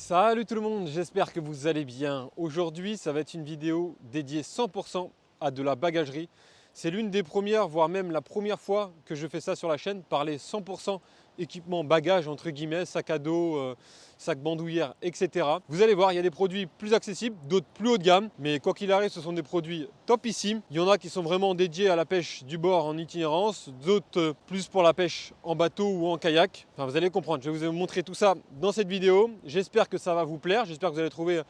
Salut tout le monde, j'espère que vous allez bien. Aujourd'hui, ça va être une vidéo dédiée 100% à de la bagagerie. C'est l'une des premières, voire même la première fois que je fais ça sur la chaîne, parler 100% équipement bagage, entre guillemets, sac à dos, sac bandoulière, etc. Vous allez voir, il y a des produits plus accessibles, d'autres plus haut de gamme, mais quoi qu'il arrive, ce sont des produits topissimes. Il y en a qui sont vraiment dédiés à la pêche du bord en itinérance, d'autres plus pour la pêche en bateau ou en kayak. Enfin, vous allez comprendre, je vais vous montrer tout ça dans cette vidéo. J'espère que ça va vous plaire, j'espère que vous allez trouver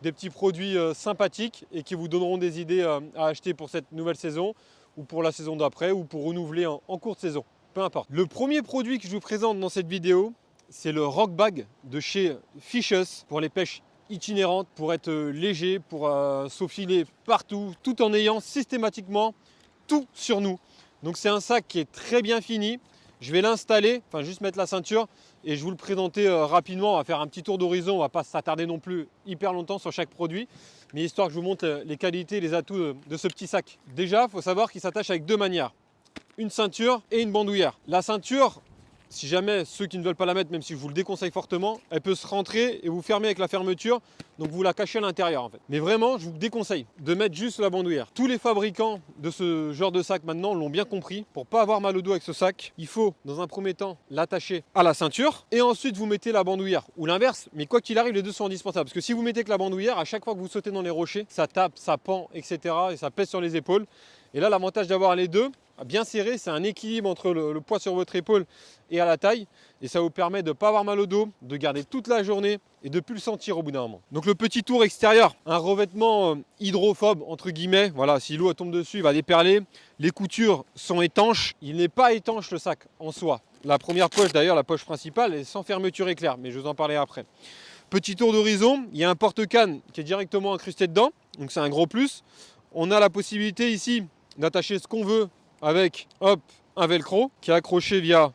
des petits produits sympathiques et qui vous donneront des idées à acheter pour cette nouvelle saison ou pour la saison d'après ou pour renouveler en cours de saison. Peu importe. Le premier produit que je vous présente dans cette vidéo, c'est le Rock Bag de chez Fishes pour les pêches itinérantes, pour être léger, pour s'aufiler partout, tout en ayant systématiquement tout sur nous. Donc c'est un sac qui est très bien fini. Je vais l'installer, enfin juste mettre la ceinture et je vous le présenter rapidement. On va faire un petit tour d'horizon, on ne va pas s'attarder non plus hyper longtemps sur chaque produit, mais histoire que je vous montre les qualités, les atouts de ce petit sac. Déjà, il faut savoir qu'il s'attache avec deux manières. Une ceinture et une bandoulière. La ceinture, si jamais ceux qui ne veulent pas la mettre, même si je vous le déconseille fortement, elle peut se rentrer et vous fermer avec la fermeture, donc vous la cachez à l'intérieur en fait. Mais vraiment, je vous déconseille de mettre juste la bandoulière. Tous les fabricants de ce genre de sac maintenant l'ont bien compris. Pour pas avoir mal au dos avec ce sac, il faut dans un premier temps l'attacher à la ceinture et ensuite vous mettez la bandoulière ou l'inverse. Mais quoi qu'il arrive, les deux sont indispensables parce que si vous mettez que la bandoulière, à chaque fois que vous sautez dans les rochers, ça tape, ça pend, etc. et ça pèse sur les épaules. Et là, l'avantage d'avoir les deux, bien serré, c'est un équilibre entre le poids sur votre épaule et à la taille. Et ça vous permet de ne pas avoir mal au dos, de garder toute la journée et de ne plus le sentir au bout d'un moment. Donc le petit tour extérieur, un revêtement hydrophobe, entre guillemets. Voilà, si l'eau tombe dessus, il va déperler. Les coutures sont étanches. Il n'est pas étanche le sac en soi. La première poche d'ailleurs, la poche principale, est sans fermeture éclair, mais je vous en parlerai après. Petit tour d'horizon, il y a un porte-canne qui est directement incrusté dedans. Donc c'est un gros plus. On a la possibilité ici d'attacher ce qu'on veut avec hop, un velcro qui est accroché via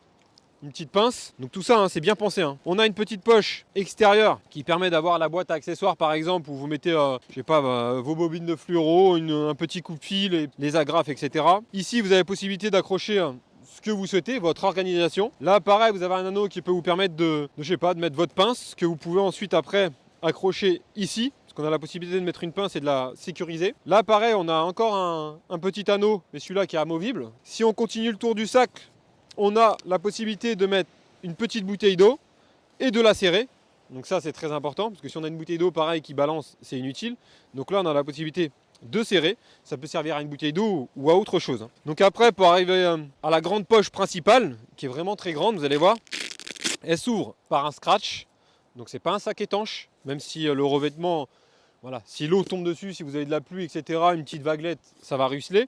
une petite pince. Donc tout ça, hein, c'est bien pensé. Hein. On a une petite poche extérieure qui permet d'avoir la boîte à accessoires par exemple où vous mettez, je sais pas, vos bobines de fluoro, un petit coupe-fil, les agrafes, etc. Ici, vous avez la possibilité d'accrocher ce que vous souhaitez, votre organisation. Là, pareil, vous avez un anneau qui peut vous permettre je sais pas, de mettre votre pince que vous pouvez ensuite après accrocher ici. Qu'on a la possibilité de mettre une pince et de la sécuriser. Là, pareil, on a encore un petit anneau, mais celui-là qui est amovible. Si on continue le tour du sac, on a la possibilité de mettre une petite bouteille d'eau et de la serrer. Donc ça, c'est très important, parce que si on a une bouteille d'eau, pareil, qui balance, c'est inutile. Donc là, on a la possibilité de serrer. Ça peut servir à une bouteille d'eau ou à autre chose. Donc après, pour arriver à la grande poche principale, qui est vraiment très grande, vous allez voir, elle s'ouvre par un scratch. Donc c'est pas un sac étanche, même si le revêtement... Voilà, si l'eau tombe dessus, si vous avez de la pluie, etc., une petite vaguelette, ça va ruisseler.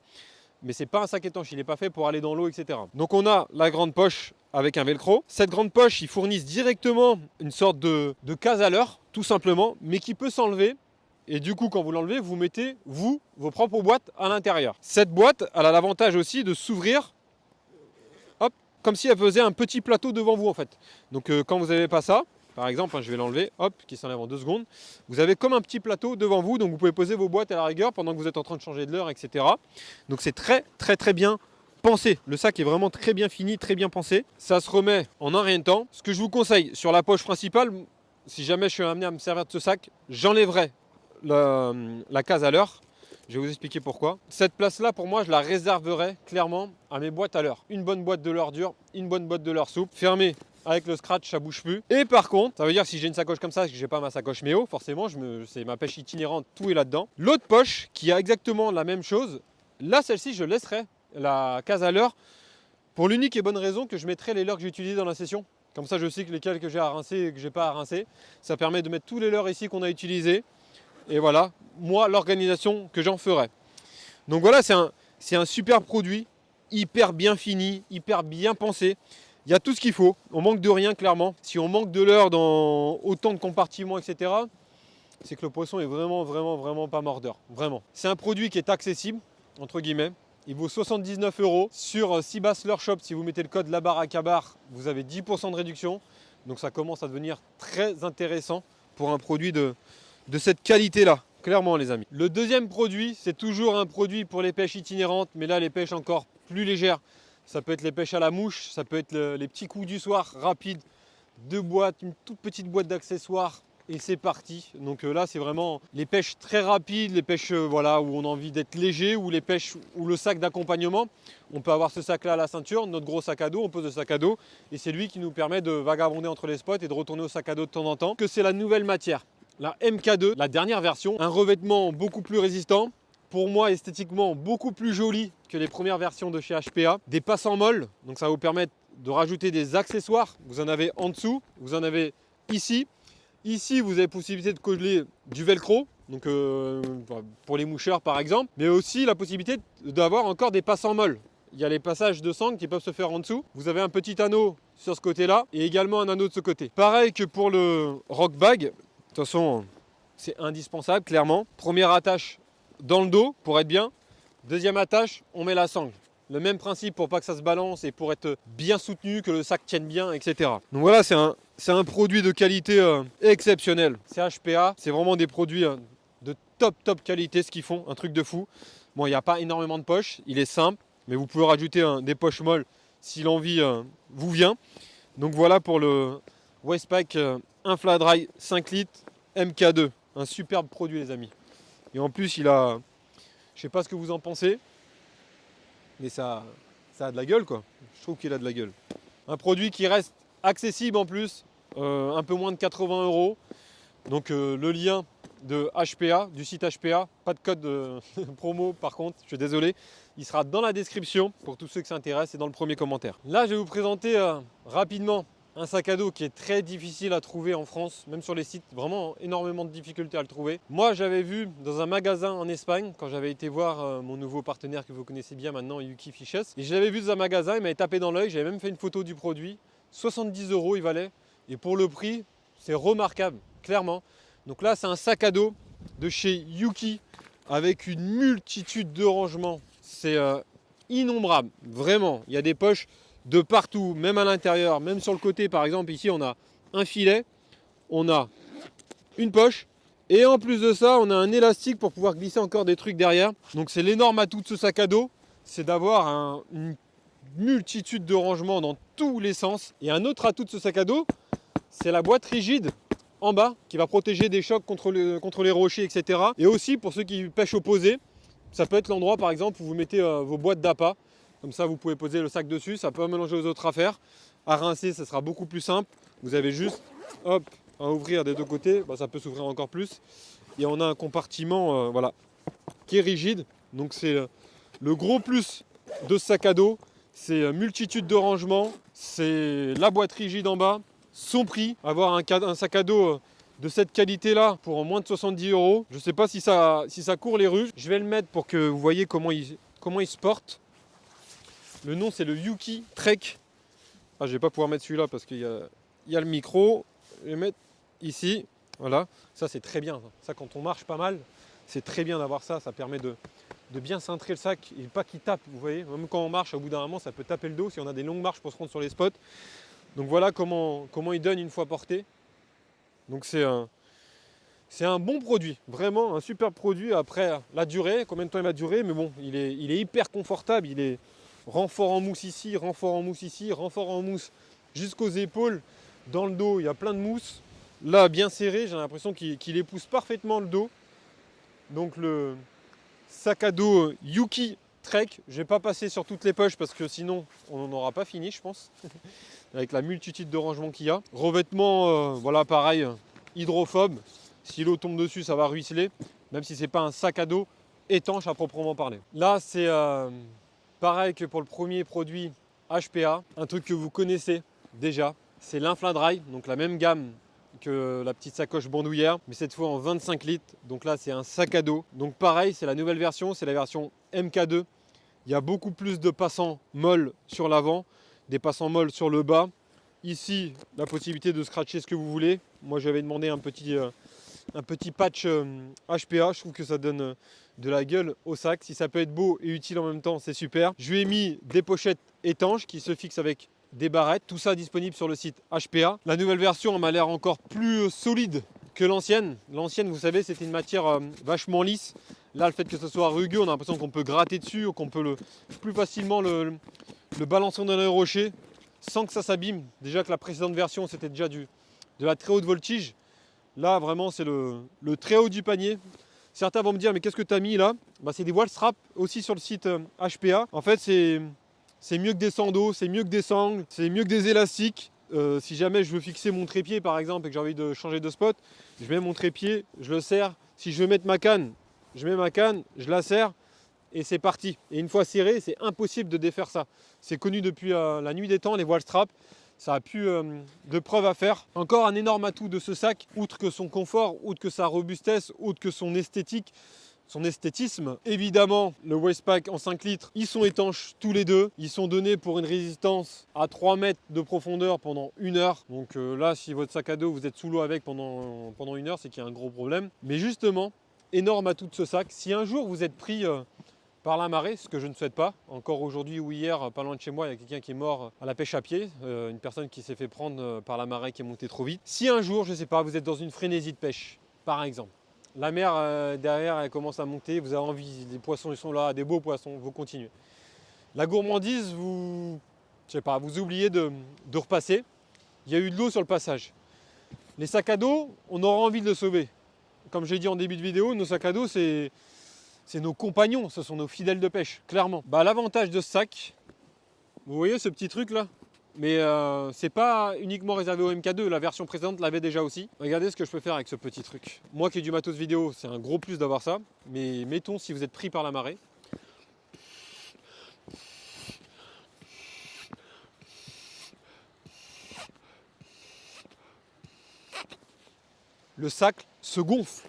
Mais ce n'est pas un sac étanche, il n'est pas fait pour aller dans l'eau, etc. Donc on a la grande poche avec un velcro. Cette grande poche, ils fournissent directement une sorte de case à l'heure, tout simplement, mais qui peut s'enlever. Et du coup, quand vous l'enlevez, vous mettez, vos propres boîtes à l'intérieur. Cette boîte, elle a l'avantage aussi de s'ouvrir, hop, comme si elle faisait un petit plateau devant vous, en fait. Donc quand vous n'avez pas ça, par exemple, je vais l'enlever, hop, qui s'enlève en 2 secondes. Vous avez comme un petit plateau devant vous, donc vous pouvez poser vos boîtes à la rigueur pendant que vous êtes en train de changer de l'heure, etc. Donc c'est très bien pensé. Le sac est vraiment très bien fini, très bien pensé. Ça se remet en un rien de temps. Ce que je vous conseille sur la poche principale, si jamais je suis amené à me servir de ce sac, j'enlèverai la case à l'heure. Je vais vous expliquer pourquoi. Cette place-là, pour moi, je la réserverai clairement à mes boîtes à l'heure. Une bonne boîte de leurre dure, une bonne boîte de leurre souple, fermée. Avec le scratch, ça bouge plus. Et par contre, ça veut dire que si j'ai une sacoche comme ça, que j'ai pas ma sacoche méo, forcément, c'est ma pêche itinérante, tout est là-dedans. L'autre poche, qui a exactement la même chose, là, celle-ci, je laisserai la case à leurre pour l'unique et bonne raison que je mettrai les leurres que j'ai utilisées dans la session. Comme ça, je sais que lesquels que j'ai à rincer et que j'ai pas à rincer. Ça permet de mettre tous les leurres ici qu'on a utilisés. Et voilà, moi, l'organisation que j'en ferai. Donc voilà, c'est un super produit, hyper bien fini, hyper bien pensé. Il y a tout ce qu'il faut, on manque de rien clairement. Si on manque de leurre dans autant de compartiments, etc., c'est que le poisson est vraiment pas mordeur. Vraiment. C'est un produit qui est accessible, entre guillemets. Il vaut 79 € sur Seabass Leurre Shop. Si vous mettez le code LABARACABAR, vous avez 10% de réduction. Donc ça commence à devenir très intéressant pour un produit de cette qualité-là. Clairement les amis. Le deuxième produit, c'est toujours un produit pour les pêches itinérantes, mais là les pêches encore plus légères. Ça peut être les pêches à la mouche, ça peut être les petits coups du soir rapides, 2 boîtes, une toute petite boîte d'accessoires et c'est parti. Donc là, c'est vraiment les pêches très rapides, les pêches voilà, où on a envie d'être léger, ou les pêches où le sac d'accompagnement. On peut avoir ce sac-là à la ceinture, notre gros sac à dos, on pose le sac à dos, et c'est lui qui nous permet de vagabonder entre les spots et de retourner au sac à dos de temps en temps. Que c'est la nouvelle matière, la MK2, la dernière version, un revêtement beaucoup plus résistant. Pour moi, esthétiquement, beaucoup plus joli que les premières versions de chez HPA. Des passants molles, donc ça va vous permettre de rajouter des accessoires. Vous en avez en dessous, vous en avez ici. Ici, vous avez possibilité de coller du velcro, donc pour les moucheurs par exemple, mais aussi la possibilité d'avoir encore des passants molles. Il y a les passages de sangle qui peuvent se faire en dessous. Vous avez un petit anneau sur ce côté-là et également un anneau de ce côté. Pareil que pour le rock bag. De toute façon, c'est indispensable, clairement. Première attache dans le dos pour être bien. Deuxième attache, on met la sangle. Le même principe pour pas que ça se balance et pour être bien soutenu, que le sac tienne bien, etc. Donc voilà, c'est un produit de qualité exceptionnelle. C'est HPA, c'est vraiment des produits de top qualité ce qu'ils font, un truc de fou. Bon, il n'y a pas énormément de poches, il est simple, mais vous pouvez rajouter des poches molles si l'envie vous vient. Donc voilà pour le Westpac Infladry 5 litres MK2. Un superbe produit les amis. Et en plus, il a, je sais pas ce que vous en pensez, mais ça a de la gueule quoi. Je trouve qu'il a de la gueule. Un produit qui reste accessible en plus, un peu moins de 80 €. Donc le lien de HPA, du site HPA, pas de code promo par contre, je suis désolé. Il sera dans la description pour tous ceux qui s'intéressent et dans le premier commentaire. Là, je vais vous présenter rapidement un sac à dos qui est très difficile à trouver en France, même sur les sites, vraiment énormément de difficultés à le trouver. Moi, j'avais vu dans un magasin en Espagne, quand j'avais été voir mon nouveau partenaire que vous connaissez bien maintenant, Yuki Fishes, et je l'avais vu dans un magasin, il m'avait tapé dans l'œil, j'avais même fait une photo du produit, 70 € il valait, et pour le prix, c'est remarquable, clairement. Donc là, c'est un sac à dos de chez Yuki, avec une multitude de rangements, c'est innombrable, vraiment, il y a des poches de partout, même à l'intérieur, même sur le côté par exemple, ici on a un filet, on a une poche et en plus de ça on a un élastique pour pouvoir glisser encore des trucs derrière. Donc c'est l'énorme atout de ce sac à dos, c'est d'avoir une multitude de rangements dans tous les sens. Et un autre atout de ce sac à dos, c'est la boîte rigide en bas qui va protéger des chocs contre les rochers, etc. Et aussi pour ceux qui pêchent opposé, ça peut être l'endroit par exemple où vous mettez vos boîtes d'appât. Comme ça, vous pouvez poser le sac dessus, ça peut mélanger aux autres affaires. À rincer, ça sera beaucoup plus simple. Vous avez juste hop, à ouvrir des deux côtés, ça peut s'ouvrir encore plus. Et on a un compartiment voilà, qui est rigide. Donc c'est le gros plus de ce sac à dos. C'est multitude de rangements, c'est la boîte rigide en bas, son prix. Avoir un sac à dos de cette qualité-là pour moins de 70 €. Je ne sais pas si ça court les rues. Je vais le mettre pour que vous voyez comment il se porte. Le nom c'est le Yuki Trek. Ah, je vais pas pouvoir mettre celui-là parce qu'il y a le micro. Je vais mettre ici. Voilà. Ça c'est très bien. Ça quand on marche pas mal, c'est très bien d'avoir ça. Ça permet de bien cintrer le sac et pas qu'il tape. Vous voyez, même quand on marche, au bout d'un moment, ça peut taper le dos si on a des longues marches pour se rendre sur les spots. Donc voilà comment il donne une fois porté. Donc c'est un bon produit, vraiment un super produit. Après la durée, combien de temps il va durer, mais bon, il est hyper confortable. Il est renfort en mousse ici, renfort en mousse ici, renfort en mousse jusqu'aux épaules. Dans le dos, il y a plein de mousse. Là, bien serré, j'ai l'impression qu'il épouse parfaitement le dos. Donc le sac à dos Yuki Trek, je ne vais pas passer sur toutes les poches parce que sinon on n'en aura pas fini, je pense. Avec la multitude de rangements qu'il y a. Revêtement, voilà, pareil, hydrophobe. Si l'eau tombe dessus, ça va ruisseler, même si c'est pas un sac à dos étanche à proprement parler. Là, c'est pareil que pour le premier produit HPA, un truc que vous connaissez déjà, c'est l'Infladry, donc la même gamme que la petite sacoche bandoulière, mais cette fois en 25 litres. Donc là, c'est un sac à dos. Donc pareil, c'est la nouvelle version, c'est la version MK2. Il y a beaucoup plus de passants molles sur l'avant, des passants molles sur le bas. Ici, la possibilité de scratcher ce que vous voulez. Moi, j'avais demandé un petit patch HPA. Je trouve que ça donne de la gueule au sac. Si ça peut être beau et utile en même temps, c'est super. Je lui ai mis des pochettes étanches qui se fixent avec des barrettes. Tout ça disponible sur le site HPA. La nouvelle version m'a l'air encore plus solide que l'ancienne. L'ancienne, vous savez, c'était une matière vachement lisse. Là, le fait que ce soit rugueux, on a l'impression qu'on peut gratter dessus ou qu'on peut plus facilement le balancer dans les rochers sans que ça s'abîme. Déjà que la précédente version, c'était déjà de la très haute voltige. Là, vraiment, c'est le très haut du panier. Certains vont me dire, mais qu'est-ce que tu as mis là? Bah, c'est des voiles strap aussi sur le site HPA. En fait, c'est mieux que des sandos, c'est mieux que des sangles, c'est mieux que des élastiques. Si jamais je veux fixer mon trépied par exemple et que j'ai envie de changer de spot, je mets mon trépied, je le serre. Si je veux mettre ma canne, je mets ma canne, je la serre et c'est parti. Et une fois serré, c'est impossible de défaire ça. C'est connu depuis la nuit des temps, les voiles strap. Ça a plus de preuves à faire. Encore un énorme atout de ce sac, outre que son confort, outre que sa robustesse, outre que son esthétique, son esthétisme. Évidemment, le Wastepack en 5 litres, ils sont étanches tous les deux. Ils sont donnés pour une résistance à 3 mètres de profondeur pendant 1 heure. Donc là, si votre sac à dos, vous êtes sous l'eau avec pendant 1 heure, c'est qu'il y a un gros problème. Mais justement, énorme atout de ce sac. Si un jour vous êtes pris par la marée, ce que je ne souhaite pas. Encore aujourd'hui ou hier, pas loin de chez moi, il y a quelqu'un qui est mort à la pêche à pied, une personne qui s'est fait prendre par la marée qui est montée trop vite. Si un jour, je ne sais pas, vous êtes dans une frénésie de pêche, par exemple, la mer derrière, elle commence à monter, vous avez envie, les poissons ils sont là, des beaux poissons, vous continuez. La gourmandise, je sais pas, vous oubliez de repasser. Il y a eu de l'eau sur le passage. Les sacs à dos, on aura envie de le sauver. Comme j'ai dit en début de vidéo, nos sacs à dos, c'est nos compagnons, ce sont nos fidèles de pêche, clairement. Bah, l'avantage de ce sac, vous voyez ce petit truc là? Mais c'est pas uniquement réservé au MK2, la version précédente l'avait déjà aussi. Regardez ce que je peux faire avec ce petit truc. Moi qui ai du matos vidéo, c'est un gros plus d'avoir ça. Mais mettons si vous êtes pris par la marée. Le sac se gonfle.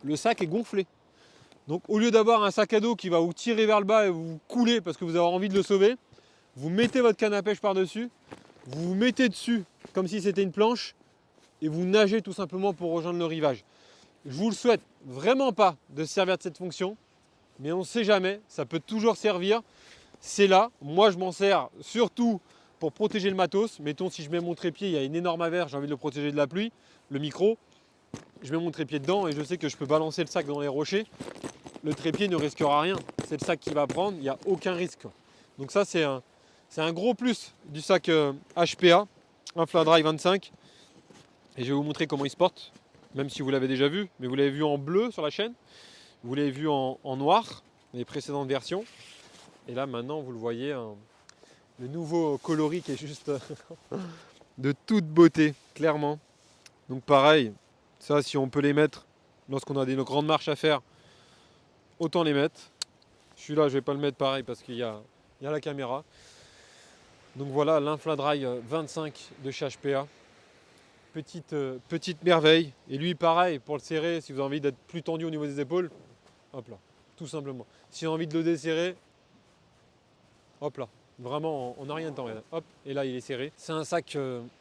Le sac est gonflé. Donc au lieu d'avoir un sac à dos qui va vous tirer vers le bas et vous couler parce que vous avez envie de le sauver, vous mettez votre canne à pêche par-dessus, vous vous mettez dessus comme si c'était une planche et vous nagez tout simplement pour rejoindre le rivage. Je vous le souhaite vraiment pas de se servir de cette fonction, mais on ne sait jamais, ça peut toujours servir. C'est là, moi je m'en sers surtout pour protéger le matos. Mettons si je mets mon trépied, il y a une énorme averse, j'ai envie de le protéger de la pluie, le micro, je mets mon trépied dedans et je sais que je peux balancer le sac dans les rochers. Le trépied ne risquera rien, c'est le sac qui va prendre, il n'y a aucun risque. Donc ça c'est un gros plus du sac HPA, un Fladry 25. Et je vais vous montrer comment il se porte, même si vous l'avez déjà vu, mais vous l'avez vu en bleu sur la chaîne, vous l'avez vu en noir, les précédentes versions. Et là maintenant vous le voyez, le nouveau coloris qui est juste de toute beauté, clairement. Donc pareil, ça si on peut les mettre lorsqu'on a des grandes marches à faire, autant les mettre. Celui-là, je ne vais pas le mettre pareil parce qu'il y a la caméra. Donc voilà, l'Infladry 25 de chez HPA. Petite merveille. Et lui, pareil, pour le serrer, si vous avez envie d'être plus tendu au niveau des épaules, hop là, tout simplement. Si vous avez envie de le desserrer, hop là. Vraiment, on n'a rien de temps. Hop, et là, il est serré. C'est un sac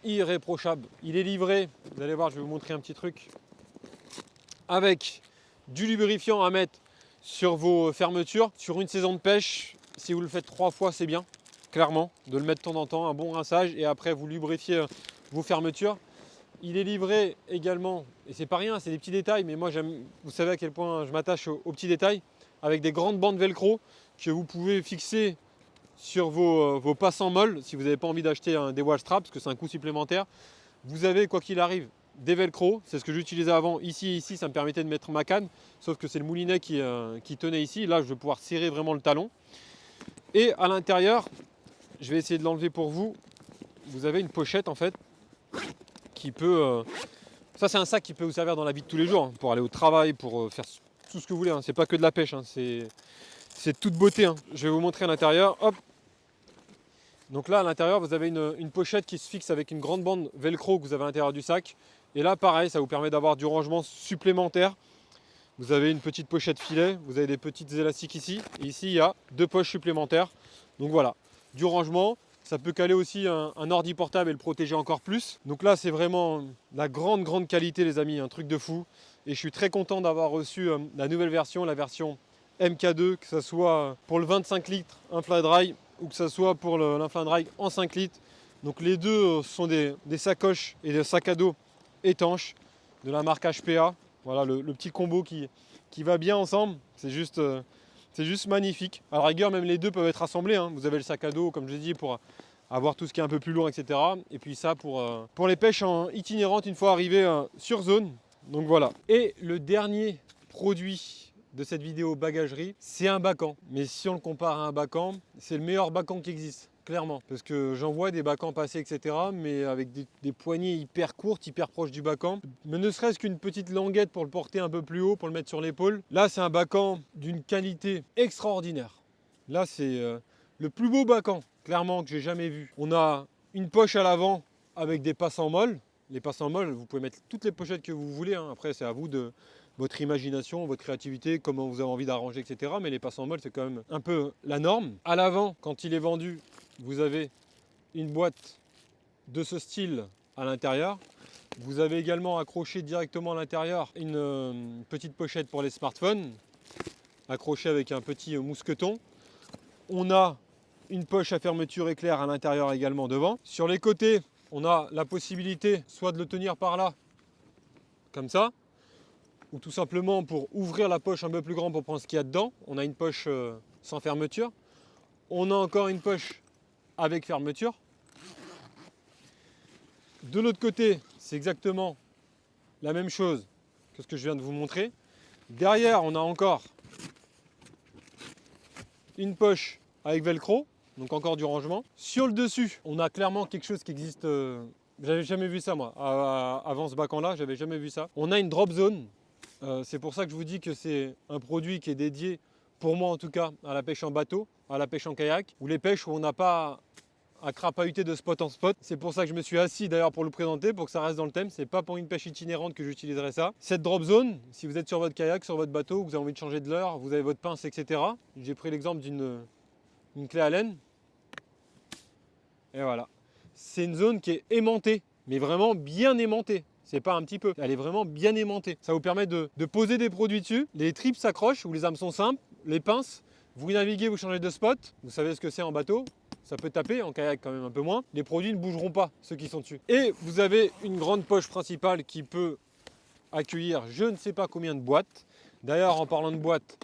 irréprochable. Il est livré, vous allez voir, je vais vous montrer un petit truc, avec du lubrifiant à mettre sur vos fermetures. Sur une saison de pêche, si vous le faites 3 fois, c'est bien, clairement, de le mettre de temps en temps, un bon rinçage, et après vous lubrifiez vos fermetures. Il est livré également, et c'est pas rien, c'est des petits détails, mais moi j'aime, vous savez à quel point je m'attache aux petits détails, avec des grandes bandes velcro que vous pouvez fixer sur vos passants molles, si vous n'avez pas envie d'acheter des wall straps, parce que c'est un coût supplémentaire. Vous avez, quoi qu'il arrive, des velcro, c'est ce que j'utilisais avant, ici, ça me permettait de mettre ma canne, sauf que c'est le moulinet qui tenait ici, là je vais pouvoir serrer vraiment le talon. Et à l'intérieur, je vais essayer de l'enlever pour vous, vous avez une pochette en fait, qui peut... ça c'est un sac qui peut vous servir dans la vie de tous les jours, hein, pour aller au travail, pour faire tout ce que vous voulez, hein. C'est pas que de la pêche, hein, c'est toute beauté, hein. Je vais vous montrer à l'intérieur, hop. Donc là à l'intérieur vous avez une pochette qui se fixe avec une grande bande velcro que vous avez à l'intérieur du sac. Et là pareil, ça vous permet d'avoir du rangement supplémentaire. Vous avez une petite pochette filet, vous avez des petites élastiques ici. Et ici il y a 2 poches supplémentaires. Donc voilà, du rangement. Ça peut caler aussi un ordi portable et le protéger encore plus. Donc là, c'est vraiment la grande qualité, les amis, un truc de fou. Et je suis très content d'avoir reçu la nouvelle version, la version MK2, que ce soit pour le 25 litres Infladry ou que ce soit pour l'Infladry en 5 litres. Donc les deux sont des sacoches et des sacs à dos étanches de la marque HPA. Voilà le petit combo qui va bien ensemble. C'est juste magnifique. À la rigueur, même les deux peuvent être assemblés, hein. Vous avez le sac à dos, comme je l'ai dit, pour avoir tout ce qui est un peu plus lourd, etc. Et puis ça pour les pêches en itinérantes une fois arrivé sur zone. Donc voilà. Et le dernier produit de cette vidéo bagagerie, c'est un bacan. Mais si on le compare à un bacan, c'est le meilleur bacan qui existe. Clairement, parce que j'en vois des bacans passer, etc., mais avec des poignées hyper courtes, hyper proches du bacan. Mais ne serait-ce qu'une petite languette pour le porter un peu plus haut, pour le mettre sur l'épaule. Là, c'est un bacan d'une qualité extraordinaire. Là, c'est le plus beau bacan, clairement, que j'ai jamais vu. On a une poche à l'avant avec des passants molles. Les passants molles, vous pouvez mettre toutes les pochettes que vous voulez. Hein. Après, c'est à vous de votre imagination, votre créativité, comment vous avez envie d'arranger, etc. Mais les passants molles, c'est quand même un peu la norme. À l'avant, quand il est vendu, vous avez une boîte de ce style à l'intérieur. Vous avez également accroché directement à l'intérieur une petite pochette pour les smartphones, accrochée avec un petit mousqueton. On a une poche à fermeture éclair à l'intérieur également devant. Sur les côtés, on a la possibilité soit de le tenir par là, comme ça, ou tout simplement pour ouvrir la poche un peu plus grande pour prendre ce qu'il y a dedans. On a une poche sans fermeture. On a encore une poche avec fermeture. De l'autre côté, c'est exactement la même chose que ce que je viens de vous montrer. Derrière, on a encore une poche avec velcro, donc encore du rangement. Sur le dessus, on a clairement quelque chose qui existe. J'avais jamais vu ça moi. Avant ce bacan-là, j'avais jamais vu ça. On a une drop zone. C'est pour ça que je vous dis que c'est un produit qui est dédié, pour moi en tout cas, à la pêche en bateau, à la pêche en kayak, ou les pêches où on n'a pas à crapahuter de spot en spot. C'est pour ça que je me suis assis d'ailleurs pour le présenter, pour que ça reste dans le thème. C'est pas pour une pêche itinérante que j'utiliserai ça. Cette drop zone, si vous êtes sur votre kayak, sur votre bateau, vous avez envie de changer de leurre, vous avez votre pince, etc. J'ai pris l'exemple d'une clé Allen. Et voilà. C'est une zone qui est aimantée, mais vraiment bien aimantée. C'est pas un petit peu, elle est vraiment bien aimantée. Ça vous permet de poser des produits dessus. Les tripes s'accrochent ou les hameçons simples, les pinces. Vous naviguez, vous changez de spot. Vous savez ce que c'est en bateau. Ça peut taper, en kayak quand même un peu moins. Les produits ne bougeront pas, ceux qui sont dessus. Et vous avez une grande poche principale qui peut accueillir je ne sais pas combien de boîtes. D'ailleurs, en parlant de boîtes,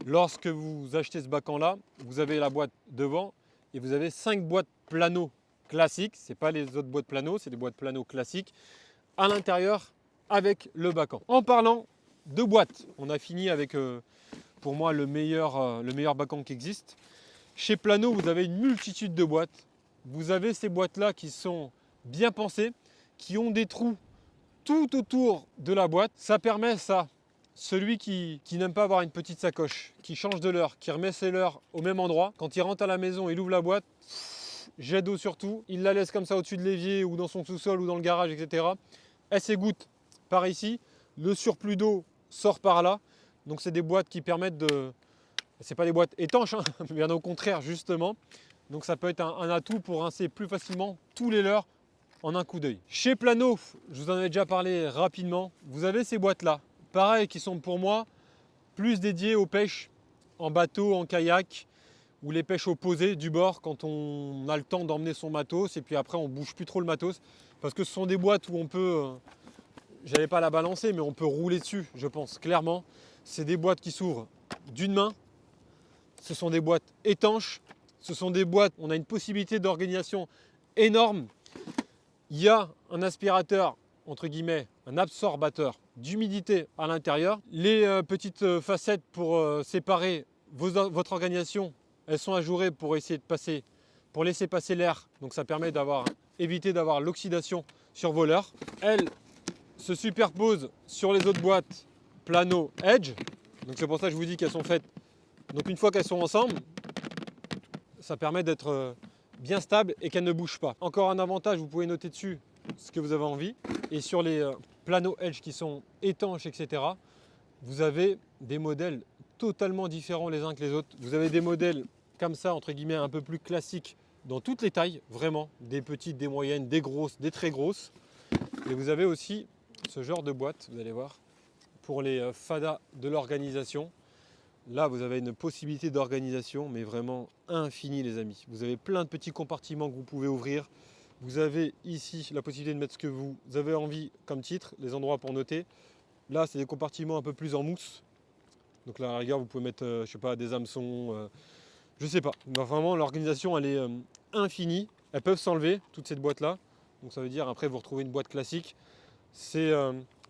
lorsque vous achetez ce bacan-là, vous avez la boîte devant et vous avez 5 boîtes plano classiques. Ce n'est pas les autres boîtes plano, c'est des boîtes plano classiques à l'intérieur avec le bacan. En parlant de boîtes, on a fini avec pour moi le meilleur bacan qui existe. Chez Plano, vous avez une multitude de boîtes. Vous avez ces boîtes-là qui sont bien pensées, qui ont des trous tout autour de la boîte. Ça permet ça, celui qui n'aime pas avoir une petite sacoche, qui change de leurre, qui remet ses leurres au même endroit, quand il rentre à la maison, il ouvre la boîte, jet d'eau surtout, il la laisse comme ça au-dessus de l'évier ou dans son sous-sol ou dans le garage, etc. Elle s'égoutte par ici, le surplus d'eau sort par là. Donc c'est des boîtes qui permettent de... C'est pas des boîtes étanches, hein, bien au contraire justement. Donc ça peut être un atout pour rincer plus facilement tous les leurres en un coup d'œil. Chez Plano, je vous en avais déjà parlé rapidement, vous avez ces boîtes-là. Pareil, qui sont pour moi plus dédiées aux pêches en bateau, en kayak, ou les pêches opposées du bord quand on a le temps d'emmener son matos et puis après on bouge plus trop le matos. Parce que ce sont des boîtes où on peut, j'allais pas la balancer, mais on peut rouler dessus, je pense, clairement. C'est des boîtes qui s'ouvrent d'une main. Ce sont des boîtes étanches. Ce sont des boîtes, on a une possibilité d'organisation énorme. Il y a un aspirateur, entre guillemets, un absorbateur d'humidité à l'intérieur. Les petites facettes pour séparer votre organisation, elles sont ajourées pour essayer de passer, pour laisser passer l'air. Donc ça permet éviter d'avoir l'oxydation sur vos leurres. Elles se superposent sur les autres boîtes Plano Edge. Donc c'est pour ça que je vous dis qu'elles sont faites. Donc une fois qu'elles sont ensemble, ça permet d'être bien stable et qu'elles ne bougent pas. Encore un avantage, vous pouvez noter dessus ce que vous avez envie. Et sur les Plano Edge qui sont étanches, etc., vous avez des modèles totalement différents les uns que les autres. Vous avez des modèles comme ça, entre guillemets, un peu plus classiques dans toutes les tailles, vraiment. Des petites, des moyennes, des grosses, des très grosses. Et vous avez aussi ce genre de boîte, vous allez voir, pour les fadas de l'organisation. Là, vous avez une possibilité d'organisation, mais vraiment infinie, les amis. Vous avez plein de petits compartiments que vous pouvez ouvrir. Vous avez ici la possibilité de mettre ce que vous avez envie comme titre, les endroits pour noter. Là, c'est des compartiments un peu plus en mousse. Donc là, à la rigueur, vous pouvez mettre, je sais pas, des hameçons, je sais pas. Mais vraiment, l'organisation, elle est infinie. Elles peuvent s'enlever, toute cette boîte-là. Donc ça veut dire après vous retrouvez une boîte classique. C'est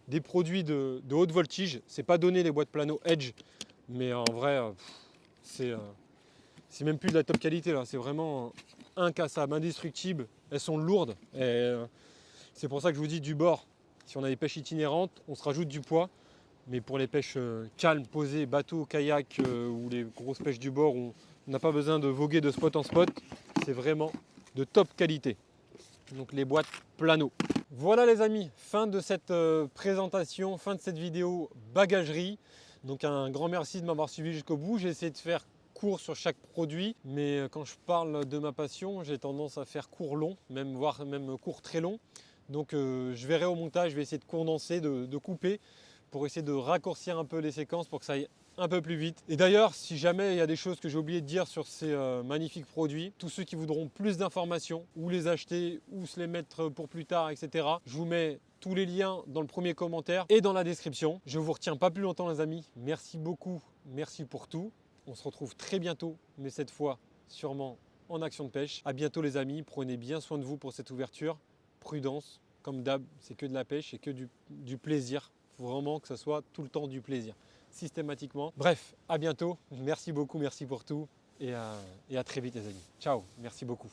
des produits de haute voltige. C'est pas donné les boîtes plano Edge, mais en vrai, c'est même plus de la top qualité là. C'est vraiment incassable, indestructible. Elles sont lourdes. Et c'est pour ça que je vous dis du bord. Si on a des pêches itinérantes, on se rajoute du poids. Mais pour les pêches calmes, posées, bateau, kayak ou les grosses pêches du bord où on n'a pas besoin de voguer de spot en spot, c'est vraiment de top qualité. Donc les boîtes plano. Voilà les amis, fin de cette présentation, fin de cette vidéo bagagerie. Donc un grand merci de m'avoir suivi jusqu'au bout. J'ai essayé de faire court sur chaque produit, mais quand je parle de ma passion, j'ai tendance à faire court long, voire même court très long. Donc je verrai au montage, je vais essayer de condenser, de couper pour essayer de raccourcir un peu les séquences pour que ça aille un peu plus vite. Et d'ailleurs, si jamais il y a des choses que j'ai oublié de dire sur ces magnifiques produits, tous ceux qui voudront plus d'informations, où les acheter, où se les mettre pour plus tard, etc. Je vous mets tous les liens dans le premier commentaire et dans la description. Je ne vous retiens pas plus longtemps les amis. Merci beaucoup, merci pour tout. On se retrouve très bientôt, mais cette fois sûrement en action de pêche. À bientôt les amis, prenez bien soin de vous pour cette ouverture. Prudence, comme d'hab, c'est que de la pêche et que du plaisir. Il faut vraiment que ça soit tout le temps du plaisir, systématiquement. Bref, à bientôt. Merci beaucoup, merci pour tout et à très vite les amis. Ciao, merci beaucoup.